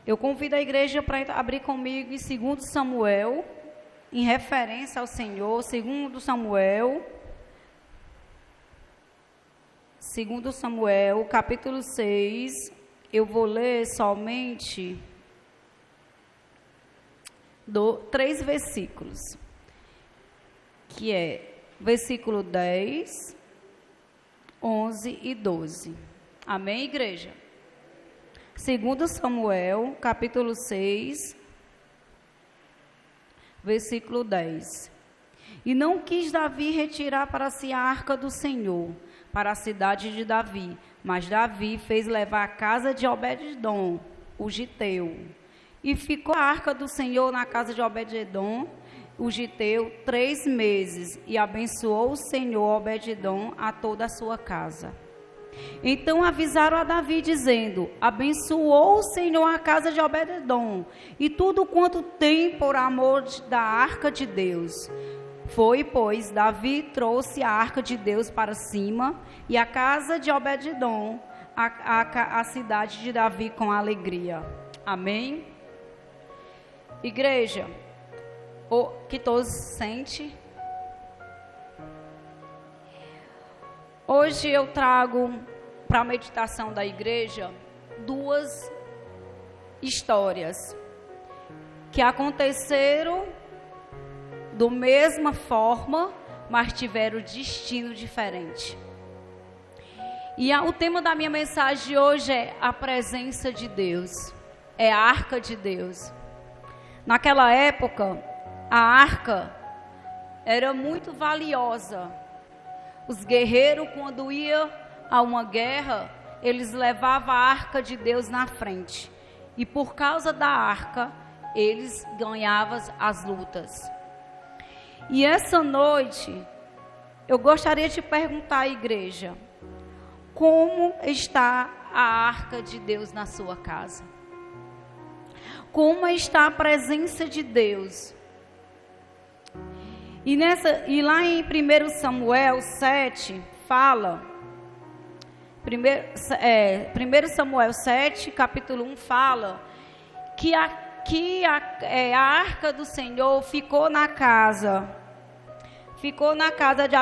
Eu convido a igreja para abrir comigo em 2 Samuel, em referência ao Senhor, 2 Samuel, capítulo 6, eu vou ler somente 3 versículos, que é versículo 10, 11 e 12. Amém, igreja? 2 Samuel, capítulo 6, versículo 10. E não quis Davi retirar para si a arca do Senhor, para a cidade de Davi, mas Davi fez levar a casa de Obed-edom, o giteu. E ficou a arca do Senhor na casa de Obed-edom, o giteu, 3 meses, e abençoou o Senhor Obed-edom a toda a sua casa. Então avisaram a Davi, dizendo: abençoou o Senhor a casa de Obed-edom, e tudo quanto tem por amor da arca de Deus. Foi, pois, Davi trouxe a arca de Deus para cima, e a casa de Obed-edom, a cidade de Davi, com alegria. Amém? Igreja, que todos sentem. Hoje eu trago para a meditação da igreja 2 histórias que aconteceram da mesma forma, mas tiveram destino diferente. E o tema da minha mensagem de hoje é a presença de Deus, é a arca de Deus. Naquela época, a arca era muito valiosa. Os guerreiros, quando iam a uma guerra, eles levavam a arca de Deus na frente. E por causa da arca, eles ganhavam as lutas. E essa noite, eu gostaria de perguntar à igreja: como está a arca de Deus na sua casa? Como está a presença de Deus? E lá em 1 Samuel 7, fala, 1 Samuel 7, capítulo 1, fala que a arca do Senhor ficou na casa de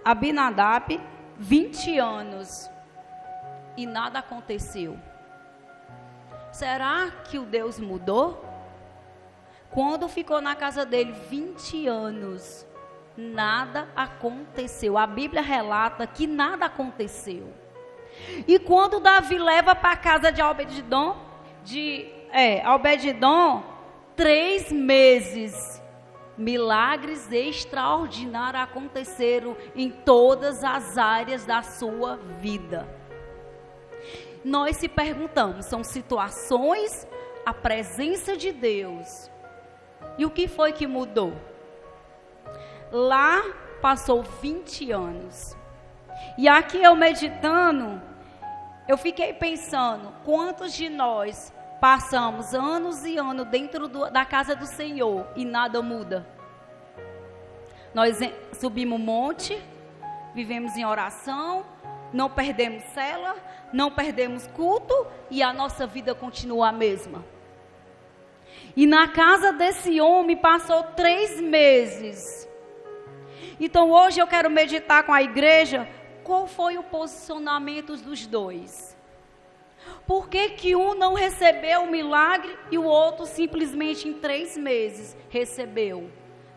Abinadab 20 anos e nada aconteceu. Será que o Deus mudou? Quando ficou na casa dele 20 anos, nada aconteceu. A Bíblia relata que nada aconteceu. E quando Davi leva para a casa de Obed-edom, 3 meses, milagres extraordinários aconteceram em todas as áreas da sua vida. Nós se perguntamos, são situações, a presença de Deus. E o que foi que mudou? Lá passou 20 anos. E aqui eu meditando, eu fiquei pensando, quantos de nós passamos anos e anos dentro da casa do Senhor e nada muda? Nós subimos um monte, vivemos em oração, não perdemos cela, não perdemos culto e a nossa vida continua a mesma. E na casa desse homem passou 3 meses. Então hoje eu quero meditar com a igreja qual foi o posicionamento dos dois. Por que um não recebeu o milagre e o outro simplesmente em 3 meses recebeu?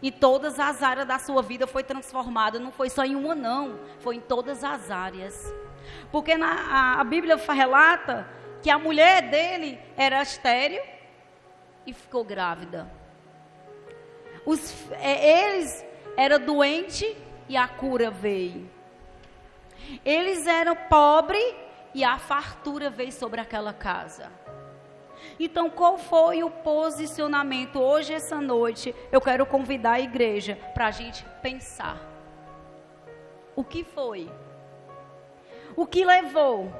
E todas as áreas da sua vida foi transformada, não foi só em uma não, foi em todas as áreas. Porque a Bíblia relata que a mulher dele era estéril e ficou grávida. Eles eram doentes e a cura veio. Eles eram pobres e a fartura veio sobre aquela casa. Então, qual foi o posicionamento? Hoje, essa noite, eu quero convidar a igreja para a gente pensar. O que foi? O que levou?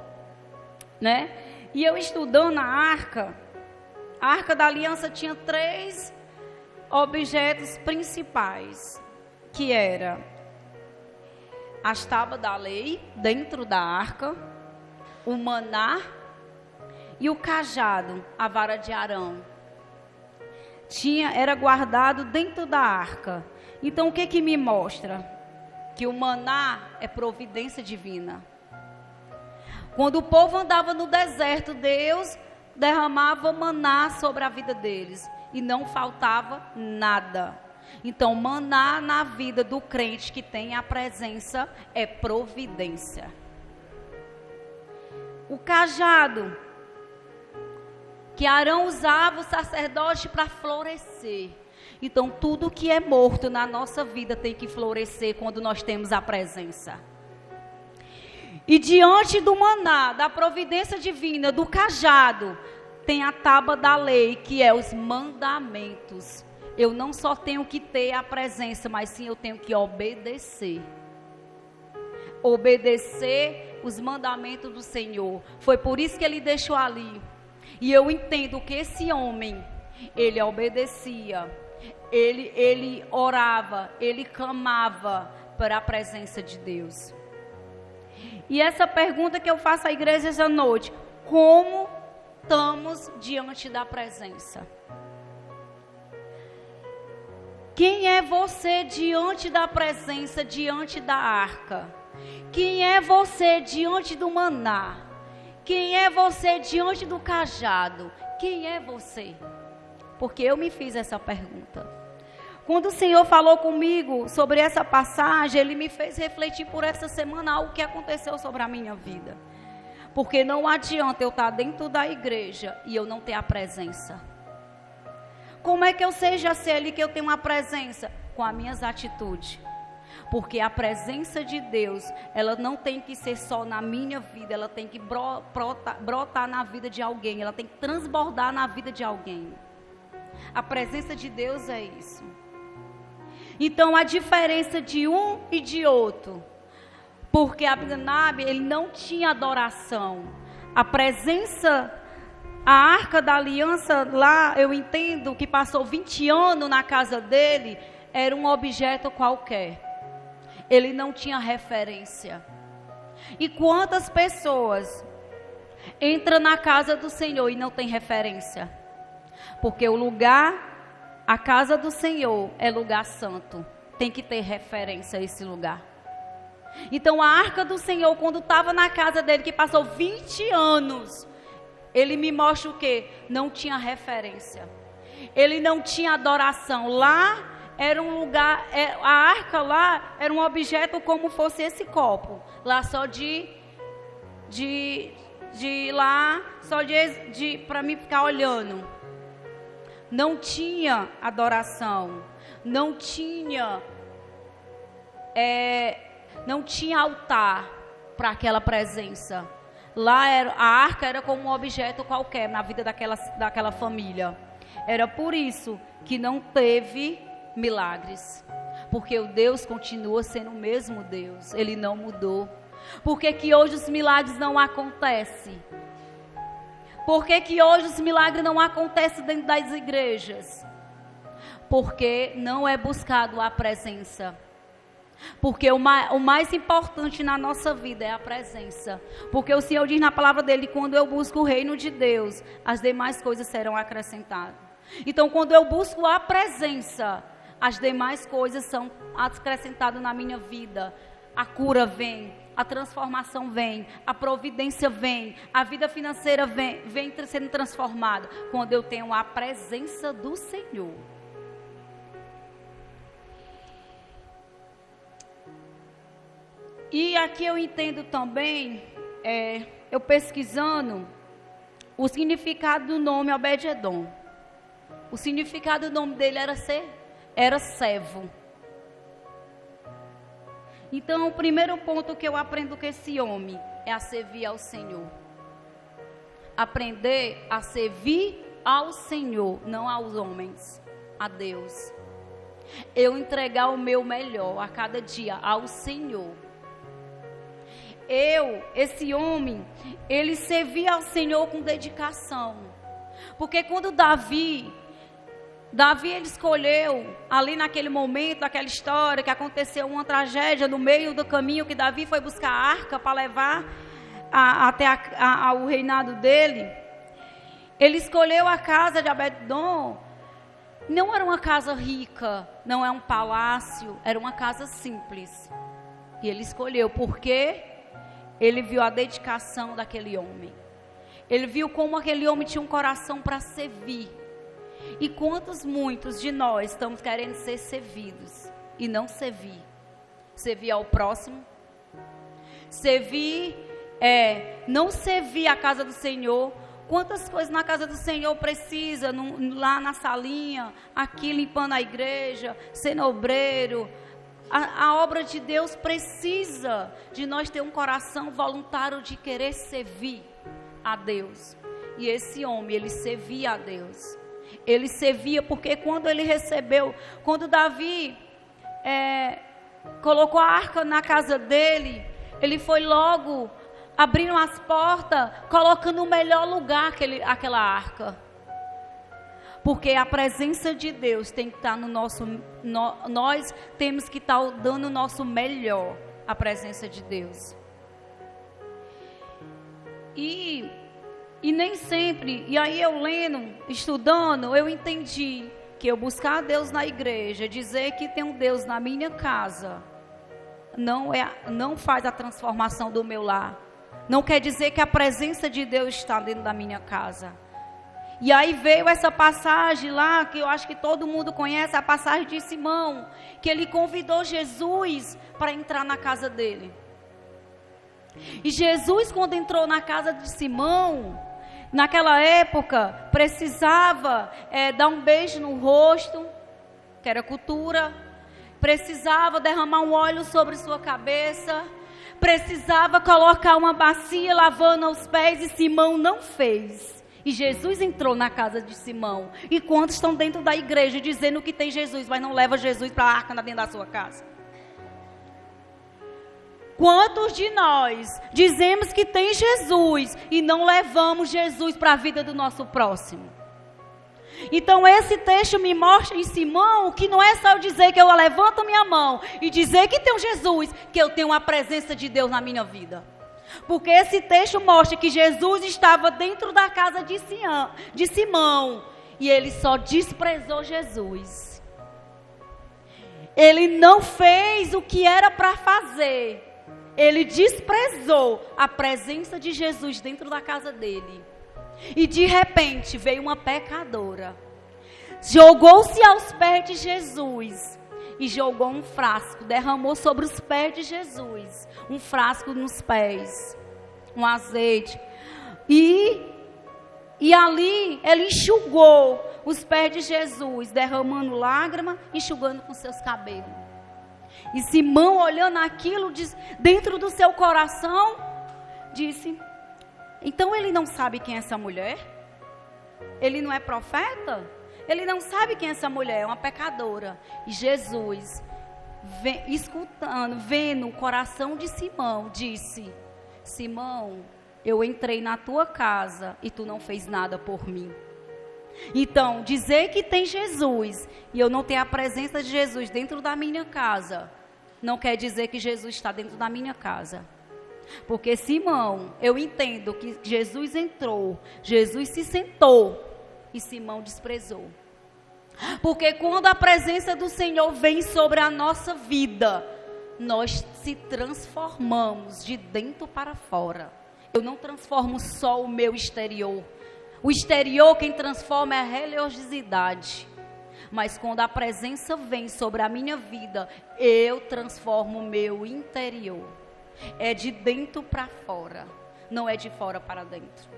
Né? E eu estudando a arca da aliança tinha 3 objetos principais, que era as tábuas da lei dentro da arca, o maná E o cajado, a vara de Arão, era guardado dentro da arca. Então o que me mostra? Que o maná é providência divina. Quando o povo andava no deserto, Deus derramava maná sobre a vida deles e não faltava nada. Então, maná na vida do crente que tem a presença é providência. O cajado que Arão usava, o sacerdote, para florescer. Então, tudo que é morto na nossa vida tem que florescer quando nós temos a presença. E diante do maná, da providência divina, do cajado, tem a tábua da lei, que é os mandamentos. Eu não só tenho que ter a presença, mas sim eu tenho que obedecer. Obedecer os mandamentos do Senhor. Foi por isso que ele deixou ali. E eu entendo que esse homem, ele obedecia, ele orava, ele clamava para a presença de Deus. E essa pergunta que eu faço à igreja essa noite: como estamos diante da presença? Quem é você diante da presença, diante da arca? Quem é você diante do maná? Quem é você diante do cajado? Quem é você? Porque eu me fiz essa pergunta. Quando o Senhor falou comigo sobre essa passagem, Ele me fez refletir por essa semana algo que aconteceu sobre a minha vida. Porque não adianta eu estar dentro da igreja e eu não ter a presença. Como é que eu sei, Jaciele, que eu tenho uma presença? Com as minhas atitudes. Porque a presença de Deus, ela não tem que ser só na minha vida, ela tem que brotar na vida de alguém, ela tem que transbordar na vida de alguém. A presença de Deus é isso. Então, a diferença de um e de outro, porque Abinadab, ele não tinha adoração. A presença, a arca da aliança lá, eu entendo que passou 20 anos na casa dele, era um objeto qualquer. Ele não tinha referência. E quantas pessoas entram na casa do Senhor e não tem referência? Porque o lugar, a casa do Senhor é lugar santo. Tem que ter referência a esse lugar. Então a arca do Senhor, quando estava na casa dele, que passou 20 anos, ele me mostra o quê? Não tinha referência. Ele não tinha adoração. Lá era um lugar, a arca lá era um objeto como fosse esse copo. Lá só para mim ficar olhando. Não tinha adoração. Não tinha altar para aquela presença. Lá a arca era como um objeto qualquer na vida daquela família. Era por isso que não teve milagres. Porque o Deus continua sendo o mesmo Deus. Ele não mudou. Por que hoje os milagres não acontecem? Por que hoje os milagres não acontecem dentro das igrejas? Porque não é buscado a presença. Porque o mais importante na nossa vida é a presença. Porque o Senhor diz na palavra dele: quando eu busco o reino de Deus, as demais coisas serão acrescentadas. Então, quando eu busco a presença, as demais coisas são acrescentadas na minha vida. A cura vem, a transformação vem, a providência vem, a vida financeira vem sendo transformada. Quando eu tenho a presença do Senhor. E aqui eu entendo também, eu pesquisando, o significado do nome Obed-Edom. O significado do nome dele era servo. Então, o primeiro ponto que eu aprendo com esse homem é a servir ao Senhor. Aprender a servir ao Senhor, não aos homens, a Deus. Eu entregar o meu melhor a cada dia ao Senhor. Esse homem, ele servia ao Senhor com dedicação. Porque quando Davi ele escolheu, ali naquele momento, naquela história, que aconteceu uma tragédia no meio do caminho, que Davi foi buscar a arca para levar até o reinado dele. Ele escolheu a casa de Obed-edom. Não era uma casa rica, não é um palácio, era uma casa simples. E ele escolheu porque ele viu a dedicação daquele homem. Ele viu como aquele homem tinha um coração para servir. E muitos de nós estamos querendo ser servidos e não servir. Servir ao próximo. Servir, não servir a casa do Senhor. Quantas coisas na casa do Senhor precisa, lá na salinha, aqui limpando a igreja, sendo obreiro. A obra de Deus precisa de nós ter um coração voluntário de querer servir a Deus. E esse homem, ele servia a Deus. Ele servia porque quando Davi colocou a arca na casa dele, ele foi logo abrindo as portas, colocando no melhor lugar aquela arca. Porque a presença de Deus tem que estar no nosso... Nós temos que estar dando o nosso melhor à presença de Deus. E nem sempre... E aí eu lendo, estudando, eu entendi que eu buscar a Deus na igreja, dizer que tem um Deus na minha casa, não faz a transformação do meu lar. Não quer dizer que a presença de Deus está dentro da minha casa. E aí veio essa passagem lá, que eu acho que todo mundo conhece, a passagem de Simão, que ele convidou Jesus para entrar na casa dele. E Jesus, quando entrou na casa de Simão, naquela época, precisava dar um beijo no rosto, que era cultura, precisava derramar um óleo sobre sua cabeça, precisava colocar uma bacia lavando os pés, e Simão não fez. E Jesus entrou na casa de Simão. E quantos estão dentro da igreja dizendo que tem Jesus, mas não leva Jesus para a arca dentro da sua casa? Quantos de nós dizemos que tem Jesus e não levamos Jesus para a vida do nosso próximo? Então esse texto me mostra em Simão que não é só eu dizer que eu levanto minha mão e dizer que tem um Jesus, que eu tenho a presença de Deus na minha vida. Porque esse texto mostra que Jesus estava dentro da casa de Simão e ele só desprezou Jesus. Ele não fez o que era para fazer. Ele desprezou a presença de Jesus dentro da casa dele. E de repente veio uma pecadora, jogou-se aos pés de Jesus e jogou um frasco, derramou sobre os pés de Jesus, um frasco nos pés, um azeite, e ali ele enxugou os pés de Jesus, derramando lágrima, enxugando com seus cabelos. E Simão, olhando aquilo dentro do seu coração, disse: então ele não sabe quem é essa mulher? Ele não é profeta? Ele não sabe quem é essa mulher, é uma pecadora. E Jesus, vendo o coração de Simão, disse: Simão, eu entrei na tua casa e tu não fez nada por mim. Então, dizer que tem Jesus e eu não tenho a presença de Jesus dentro da minha casa, não quer dizer que Jesus está dentro da minha casa. Porque Simão, eu entendo que Jesus entrou, Jesus se sentou e Simão desprezou. Porque quando a presença do Senhor vem sobre a nossa vida, nós se transformamos de dentro para fora. Eu não transformo só o meu exterior. O exterior quem transforma é a religiosidade. Mas quando a presença vem sobre a minha vida, eu transformo o meu interior. É de dentro para fora, não é de fora para dentro.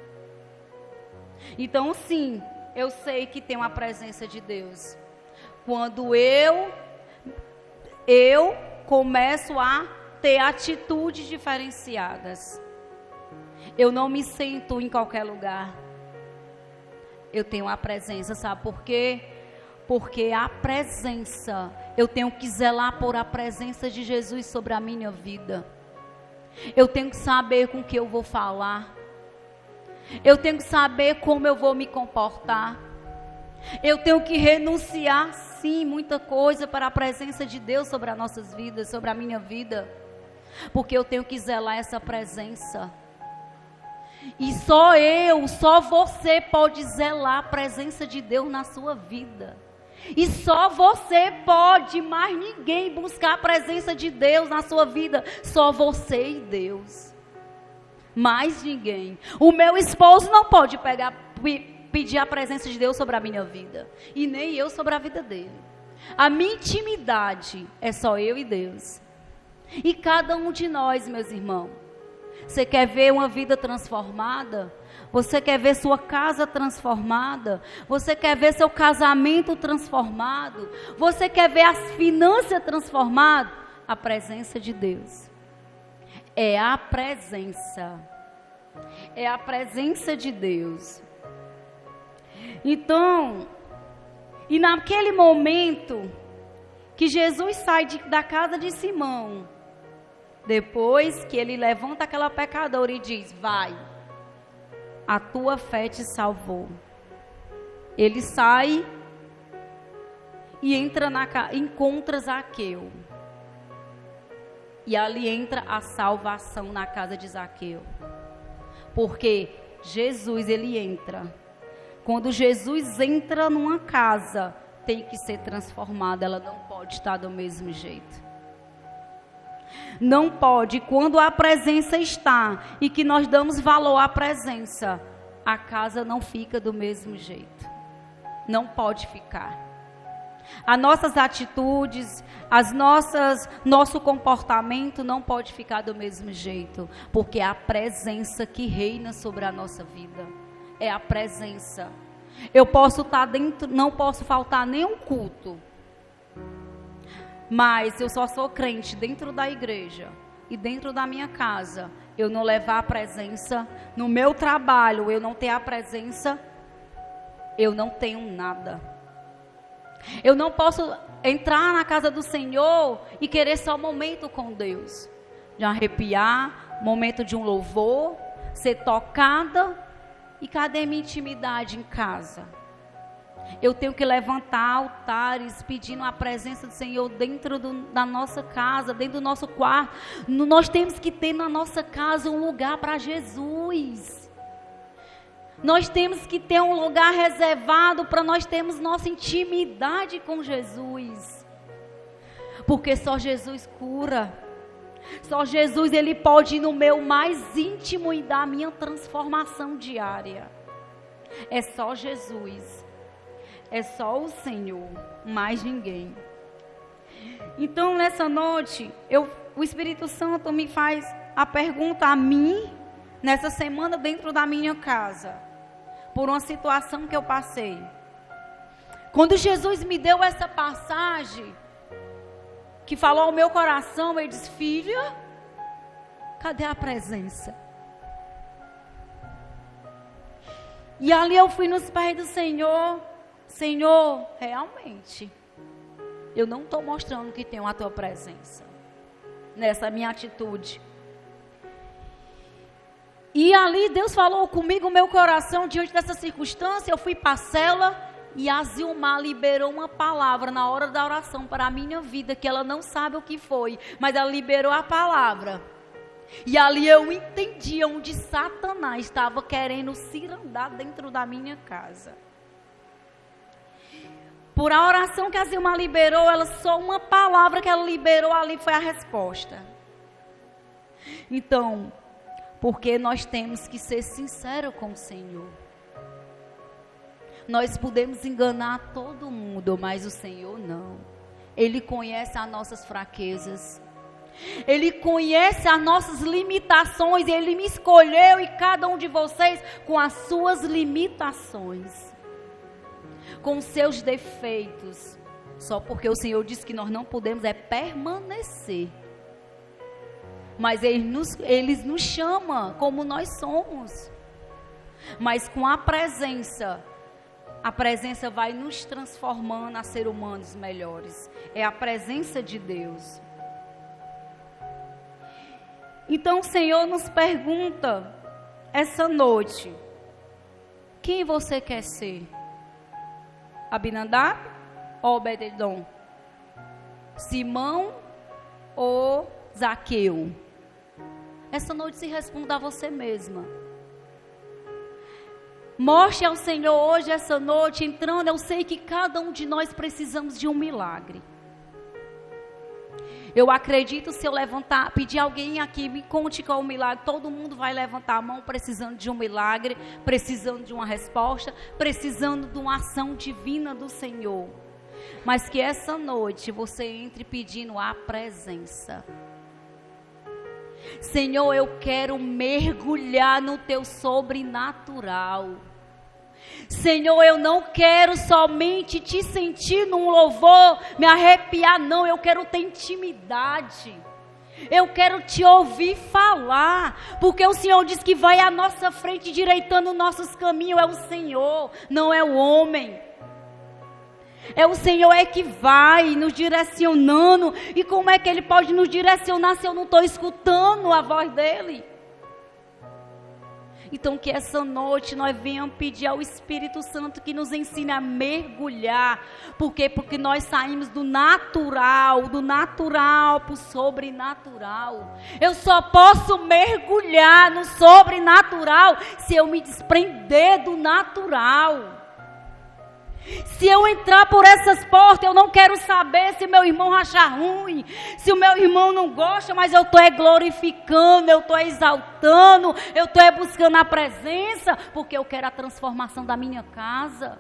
Então sim, eu sei que tem uma presença de Deus quando eu começo a ter atitudes diferenciadas. Eu não me sento em qualquer lugar. Eu tenho a presença, sabe por quê? Porque a presença, eu tenho que zelar por a presença de Jesus sobre a minha vida. Eu tenho que saber com que eu vou falar. Eu tenho que saber como eu vou me comportar. Eu tenho que renunciar, sim, muita coisa para a presença de Deus sobre as nossas vidas, sobre a minha vida. Porque eu tenho que zelar essa presença. E só você pode zelar a presença de Deus na sua vida. E só você pode, mais ninguém, buscar a presença de Deus na sua vida. Só você e Deus. Mais ninguém. O meu esposo não pode pedir a presença de Deus sobre a minha vida. E nem eu sobre a vida dele. A minha intimidade é só eu e Deus. E cada um de nós, meus irmãos. Você quer ver uma vida transformada? Você quer ver sua casa transformada? Você quer ver seu casamento transformado? Você quer ver as finanças transformadas? A presença de Deus. É a presença. É a presença de Deus. Então, e naquele momento que Jesus sai da casa de Simão, depois que ele levanta aquela pecadora e diz: vai, a tua fé te salvou. Ele sai e encontra Zaqueu. E ali entra a salvação na casa de Zaqueu. Porque Jesus, ele entra. Quando Jesus entra numa casa, tem que ser transformada. Ela não pode estar do mesmo jeito. Não pode. Quando a presença está e que nós damos valor à presença, a casa não fica do mesmo jeito. Não pode ficar. As nossas atitudes, nosso comportamento não pode ficar do mesmo jeito, porque é a presença que reina sobre a nossa vida. É a presença. Eu posso estar dentro, não posso faltar nenhum culto. Mas eu só sou crente dentro da igreja e dentro da minha casa. Eu não levar a presença, no meu trabalho eu não ter a presença, eu não tenho nada. Eu não posso entrar na casa do Senhor e querer só um momento com Deus. De arrepiar, momento de um louvor, ser tocada. E cadê minha intimidade em casa? Eu tenho que levantar altares pedindo a presença do Senhor dentro da nossa casa, dentro do nosso quarto. Nós temos que ter na nossa casa um lugar para Jesus. Nós temos que ter um lugar reservado para nós termos nossa intimidade com Jesus. Porque só Jesus cura. Só Jesus, ele pode ir no meu mais íntimo e dar a minha transformação diária. É só Jesus. É só o Senhor, mais ninguém. Então, nessa noite, o Espírito Santo me faz a pergunta a mim, nessa semana dentro da minha casa, por uma situação que eu passei. Quando Jesus me deu essa passagem, que falou ao meu coração, ele disse: filha, cadê a presença? E ali eu fui nos pés do Senhor. Senhor, realmente, eu não estou mostrando que tenho a tua presença nessa minha atitude. E ali Deus falou comigo, meu coração, diante dessa circunstância. Eu fui para a cela e a Zilmar liberou uma palavra na hora da oração para a minha vida, que ela não sabe o que foi, mas ela liberou a palavra. E ali eu entendi onde Satanás estava querendo cirandar dentro da minha casa. Por a oração que a Zilmar liberou, só uma palavra que ela liberou ali foi a resposta. Então, porque nós temos que ser sinceros com o Senhor. Nós podemos enganar todo mundo, mas o Senhor não. Ele conhece as nossas fraquezas. Ele conhece as nossas limitações. Ele me escolheu e cada um de vocês com as suas limitações, com seus defeitos. Só porque o Senhor disse que nós não podemos permanecer. Mas Ele nos chama como nós somos. Mas com a presença vai nos transformando a ser humanos melhores. É a presença de Deus. Então o Senhor nos pergunta essa noite: quem você quer ser? Abinadab ou Obed-edom? Simão ou Zaqueu? Essa noite se responda a você mesma. Mostre ao Senhor hoje, essa noite, entrando. Eu sei que cada um de nós precisamos de um milagre. Eu acredito, se eu levantar, pedir alguém aqui, me conte qual é o milagre, todo mundo vai levantar a mão precisando de um milagre, precisando de uma resposta, precisando de uma ação divina do Senhor. Mas que essa noite você entre pedindo a presença. Senhor, eu quero mergulhar no teu sobrenatural. Senhor, eu não quero somente te sentir num louvor, me arrepiar, não. Eu quero ter intimidade. Eu quero te ouvir falar, porque o Senhor diz que vai à nossa frente, direitando nossos caminhos. É o Senhor, não é o homem. É o Senhor que vai nos direcionando. E como é que Ele pode nos direcionar se eu não estou escutando a voz dEle? Então que essa noite nós venhamos pedir ao Espírito Santo que nos ensine a mergulhar. Por quê? Porque nós saímos do natural para o sobrenatural. Eu só posso mergulhar no sobrenatural se eu me desprender do natural. Se eu entrar por essas portas, eu não quero saber se meu irmão achar ruim, se o meu irmão não gosta, mas eu estou glorificando, eu estou exaltando, eu estou buscando a presença, porque eu quero a transformação da minha casa,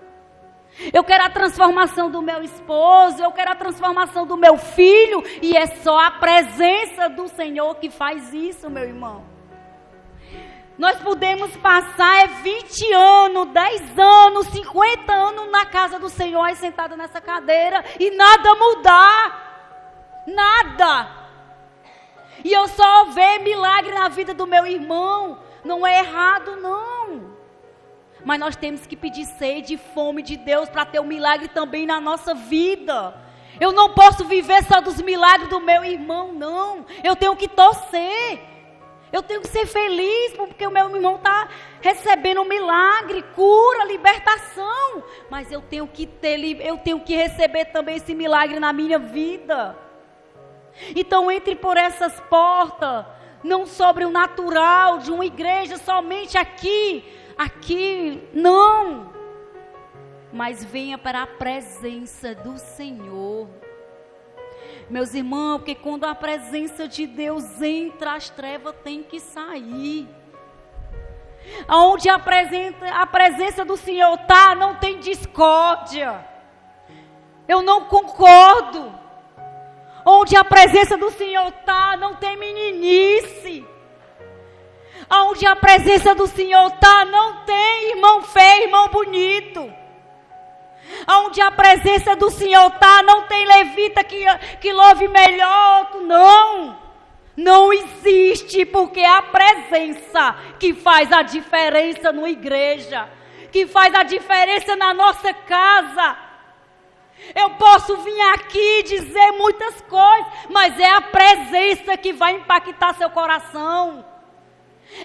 eu quero a transformação do meu esposo, eu quero a transformação do meu filho, e é só a presença do Senhor que faz isso, meu irmão. Nós podemos passar 20 anos, 10 anos, 50 anos na casa do Senhor, aí sentado nessa cadeira, e nada mudar. Nada. E eu só ver milagre na vida do meu irmão. Não é errado, não. Mas nós temos que pedir sede e fome de Deus para ter um milagre também na nossa vida. Eu não posso viver só dos milagres do meu irmão, não. Eu tenho que torcer. Eu tenho que ser feliz porque o meu irmão está recebendo um milagre, cura, libertação. Mas eu tenho que receber também esse milagre na minha vida. Então entre por essas portas, não sobre o natural de uma igreja somente aqui, não. Mas venha para a presença do Senhor. Meus irmãos, porque quando a presença de Deus entra, as trevas têm que sair. Onde a presença do Senhor está, não tem discórdia. Eu não concordo. Onde a presença do Senhor está, não tem meninice. Onde a presença do Senhor está, não tem irmão feio, irmão bonito. Onde a presença do Senhor está, não tem levita que louve melhor, não existe, porque é a presença que faz a diferença na igreja, que faz a diferença na nossa casa. Eu posso vir aqui dizer muitas coisas, mas é a presença que vai impactar seu coração.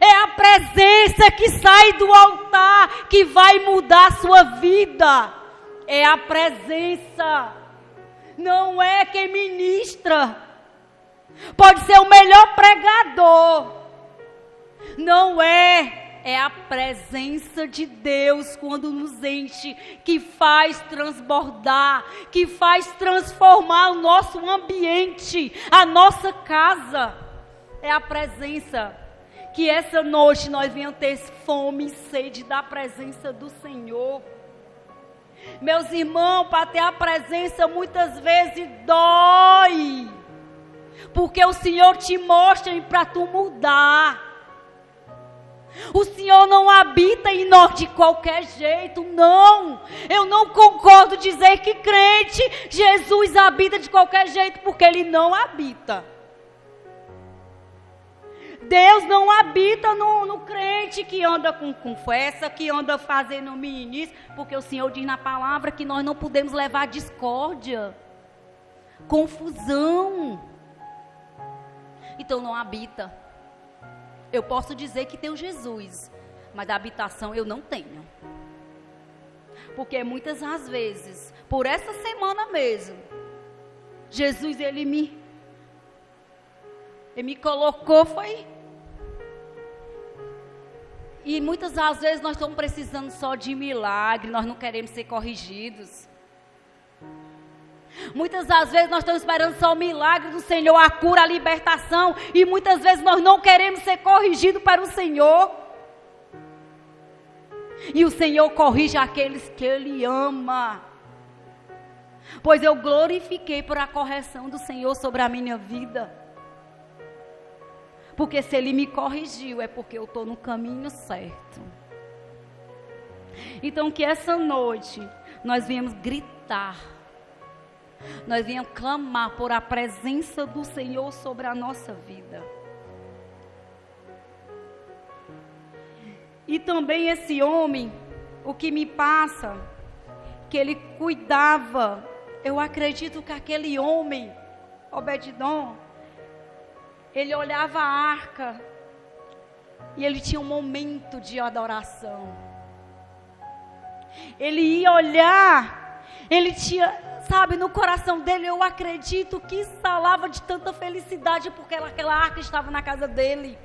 É a presença que sai do altar que vai mudar a sua vida. É a presença, não é quem ministra. Pode ser o melhor pregador, não é a presença de Deus quando nos enche, que faz transbordar, que faz transformar o nosso ambiente, a nossa casa. É a presença. Que essa noite nós venhamos ter fome e sede da presença do Senhor. Meus irmãos, para ter a presença muitas vezes dói, porque o Senhor te mostra para tu mudar. O Senhor não habita em nós de qualquer jeito, não. Eu não concordo dizer que crente, Jesus habita de qualquer jeito, porque Ele não habita. Deus não habita no crente que anda com confessa, que anda fazendo meninice, porque o Senhor diz na palavra que nós não podemos levar discórdia, confusão. Então não habita. Eu posso dizer que tenho Jesus, mas da habitação eu não tenho. Porque muitas das vezes, por essa semana mesmo, Jesus ele me colocou, foi... E muitas das vezes nós estamos precisando só de milagre, nós não queremos ser corrigidos. Muitas das vezes nós estamos esperando só o milagre do Senhor, a cura, a libertação. E muitas vezes nós não queremos ser corrigidos para o Senhor. E o Senhor corrige aqueles que Ele ama. Pois eu glorifiquei por a correção do Senhor sobre a minha vida. Porque se Ele me corrigiu, é porque eu estou no caminho certo. Então que essa noite nós viemos gritar. Nós viemos clamar por a presença do Senhor sobre a nossa vida. E também esse homem, o que me passa, que ele cuidava, eu acredito que aquele homem, Obed-edom, ele olhava a arca e ele tinha um momento de adoração. Ele ia olhar, ele tinha, sabe, no coração dele, eu acredito que exalava de tanta felicidade porque aquela arca estava na casa dele.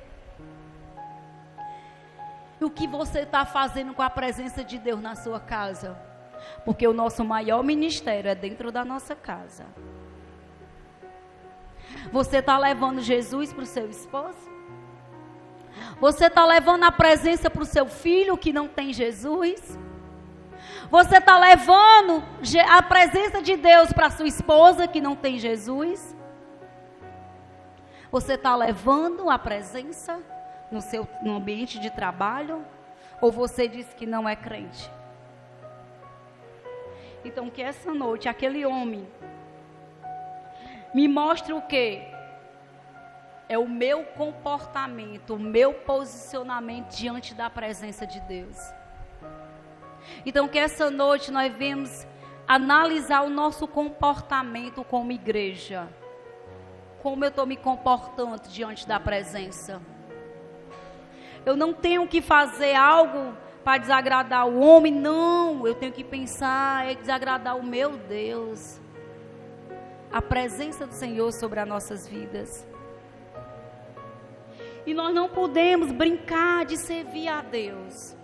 E o que você está fazendo com a presença de Deus na sua casa? Porque o nosso maior ministério é dentro da nossa casa. Você está levando Jesus para o seu esposo? Você está levando a presença para o seu filho que não tem Jesus? Você está levando a presença de Deus para a sua esposa que não tem Jesus? Você está levando a presença no ambiente de trabalho? Ou você diz que não é crente? Então que essa noite, aquele homem me mostre o quê? É o meu comportamento, o meu posicionamento diante da presença de Deus. Então que essa noite nós vemos analisar o nosso comportamento como igreja. Como eu estou me comportando diante da presença. Eu não tenho que fazer algo para desagradar o homem, não. Eu tenho que pensar em desagradar o meu Deus. A presença do Senhor sobre as nossas vidas. E nós não podemos brincar de servir a Deus.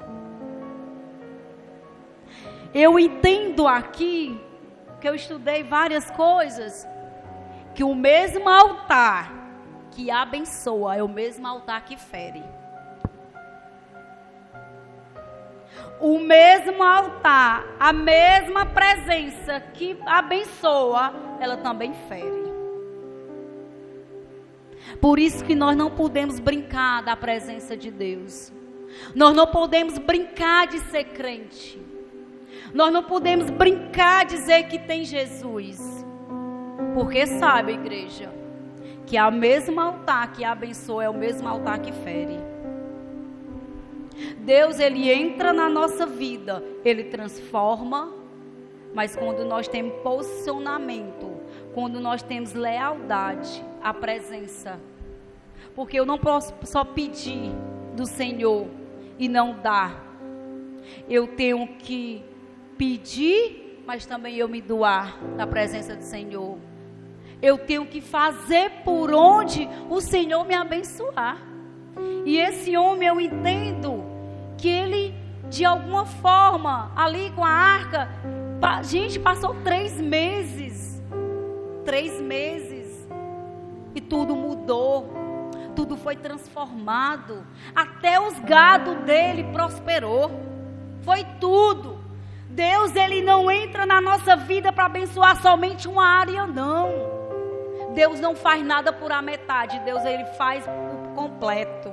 Eu entendo aqui, que eu estudei várias coisas, que o mesmo altar que abençoa é o mesmo altar que fere. O mesmo altar, a mesma presença que abençoa, ela também fere. Por isso que nós não podemos brincar da presença de Deus. Nós não podemos brincar de ser crente. Nós não podemos brincar de dizer que tem Jesus. Porque sabe, igreja, que a mesma altar que abençoa é o mesmo altar que fere. Deus, Ele entra na nossa vida, Ele transforma, mas quando nós temos posicionamento, quando nós temos lealdade à presença, porque eu não posso só pedir do Senhor e não dar, eu tenho que pedir, mas também eu me doar na presença do Senhor. Eu tenho que fazer por onde o Senhor me abençoar. E esse homem, eu entendo que ele, de alguma forma, ali com a arca, gente, passou 3 meses. 3 meses. E tudo mudou. Tudo foi transformado. Até os gados dele prosperou. Foi tudo. Deus, Ele não entra na nossa vida para abençoar somente uma área, não. Deus não faz nada por a metade. Deus, Ele faz por completo.